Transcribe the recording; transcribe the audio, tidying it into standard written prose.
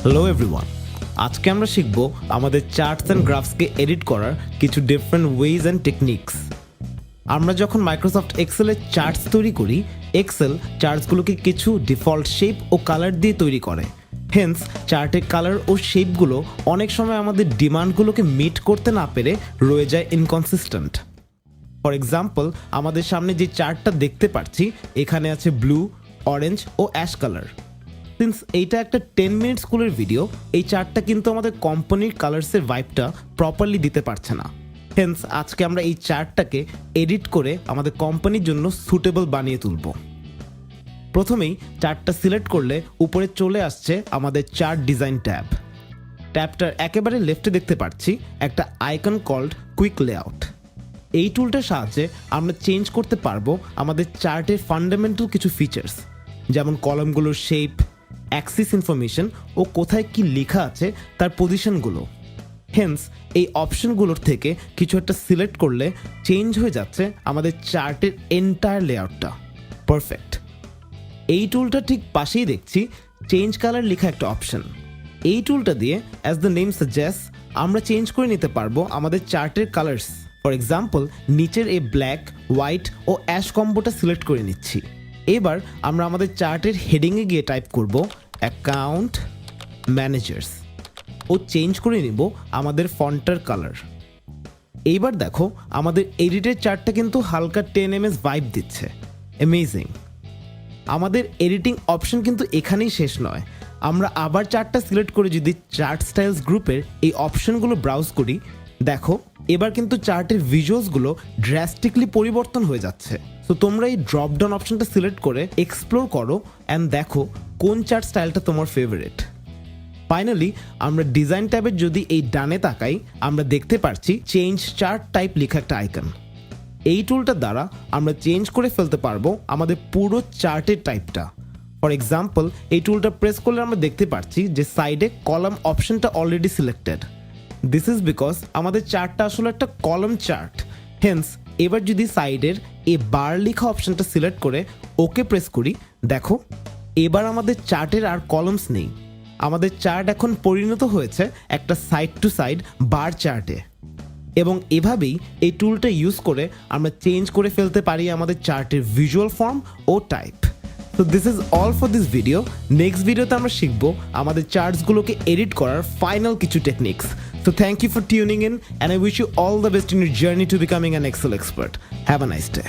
Hello everyone, আজকে আমরা শিখব আমাদের চার্টস অ্যান্ড গ্রাফসকে এডিট করার কিছু ডিফারেন্ট ওয়েজ অ্যান্ড টেকনিক্স। আমরা যখন মাইক্রোসফট এক্সেলের চার্টস তৈরি করি, এক্সেল চার্টসগুলোকে কিছু ডিফল্ট শেপ ও কালার দিয়ে তৈরি করে। হেন্স চার্টের কালার ও শেপগুলো অনেক সময় আমাদের ডিমান্ডগুলোকে মিট করতে না পেরে রয়ে যায় ইনকনসিস্টেন্ট। ফর এক্সাম্পল, আমাদের সামনে যে চার্টটা দেখতে পাচ্ছি, এখানে আছে ব্লু, অরেঞ্জ ও অ্যাশ কালার। সিন্স এইটা একটা 10 মিনিট স্কুলের ভিডিও, এই চার্টটা কিন্তু আমাদের কোম্পানির কালার্সের ভাইবটা প্রপারলি দিতে পারছে না। হেন্স আজকে আমরা এই চার্টটাকে এডিট করে আমাদের কোম্পানির জন্য সুটেবল বানিয়ে তুলব। প্রথমেই চার্টটা সিলেক্ট করলে উপরে চলে আসছে আমাদের চার্ট ডিজাইন ট্যাব। ট্যাবটার একেবারে লেফটে দেখতে পাচ্ছি একটা আইকন কল্ড কুইক লেআউট। এই টুলটার সাহায্যে আমরা চেঞ্জ করতে পারবো আমাদের চার্টের ফান্ডামেন্টাল কিছু ফিচার্স, যেমন কলামগুলোর শেপ, অ্যাক্সিস ইনফরমেশন ও কোথায় কি লেখা আছে তার পজিশনগুলো। হেন্স এই অপশনগুলোর থেকে কিছু একটা সিলেক্ট করলে চেঞ্জ হয়ে যাচ্ছে আমাদের চার্টের এন্টায়ার লেআউটটা। পারফেক্ট। এই টুলটা ঠিক পাশেই দেখছি চেঞ্জ কালার লেখা একটা অপশন। এই টুলটা দিয়ে, অ্যাজ দ্য নেম সাজেস্ট, আমরা চেঞ্জ করে নিতে পারবো আমাদের চার্টের কালার্স। ফর এক্সাম্পল, নিচের এই ব্ল্যাক, হোয়াইট ও অ্যাশ কম্বোটা সিলেক্ট করে নিচ্ছি। এবার আমরা আমাদের চার্টের হেডিংয়ে গিয়ে টাইপ করব অ্যাকাউন্ট ম্যানেজার্স ও চেঞ্জ করে নিব আমাদের ফন্টার কালার। এইবার দেখো আমাদের এডিটের চার্টটা কিন্তু হালকা 10 ms ভাইব দিচ্ছে। অ্যামেজিং। আমাদের এডিটিং অপশন কিন্তু এখানেই শেষ নয়। আমরা আবার চার্টটা সিলেক্ট করে যদি চার্ট স্টাইলস গ্রুপের এই অপশনগুলো ব্রাউজ করি, দেখো এবার কিন্তু চার্টের ভিজুয়ালসগুলো ড্রাস্টিকলি পরিবর্তন হয়ে যাচ্ছে। তো তোমরা এই ড্রপ ডাউন অপশনটা সিলেক্ট করে এক্সপ্লোর করো অ্যান্ড দেখো কোন চার্ট স্টাইলটা তোমার ফেভারিট। ফাইনালি আমরা ডিজাইন ট্যাবের যদি এই ডানে তাকাই, আমরা দেখতে পাচ্ছি চেঞ্জ চার্ট টাইপ লেখা একটা আইকন। এই টুলটার দ্বারা আমরা চেঞ্জ করে ফেলতে পারবো আমাদের পুরো চার্টের টাইপটা। ফর এক্সাম্পল, এই টুলটা প্রেস করলে আমরা দেখতে পাচ্ছি যে সাইডে কলাম অপশনটা already selected. This is because আমাদের চার্টটা আসলে একটা কলাম চার্ট। হেন্স এবার যদি সাইডের এই বার লেখা অপশনটা সিলেক্ট করে ওকে প্রেস করি, দেখো এবার আমাদের চার্টের আর কলামস নেই। আমাদের চার্ট এখন পরিণত হয়েছে একটা সাইড টু সাইড বার চার্টে। এবং এভাবেই এই টুলটা ইউজ করে আমরা চেঞ্জ করে ফেলতে পারি আমাদের চার্টের ভিজুয়াল ফর্ম ও টাইপ। তো this is all for this video. Next ভিডিওতে আমরা শিখবো আমাদের চার্টসগুলোকে এডিট করার ফাইনাল কিছু techniques. So thank you for tuning in and I wish you all the best in your journey to becoming an Excel expert. Have a nice day.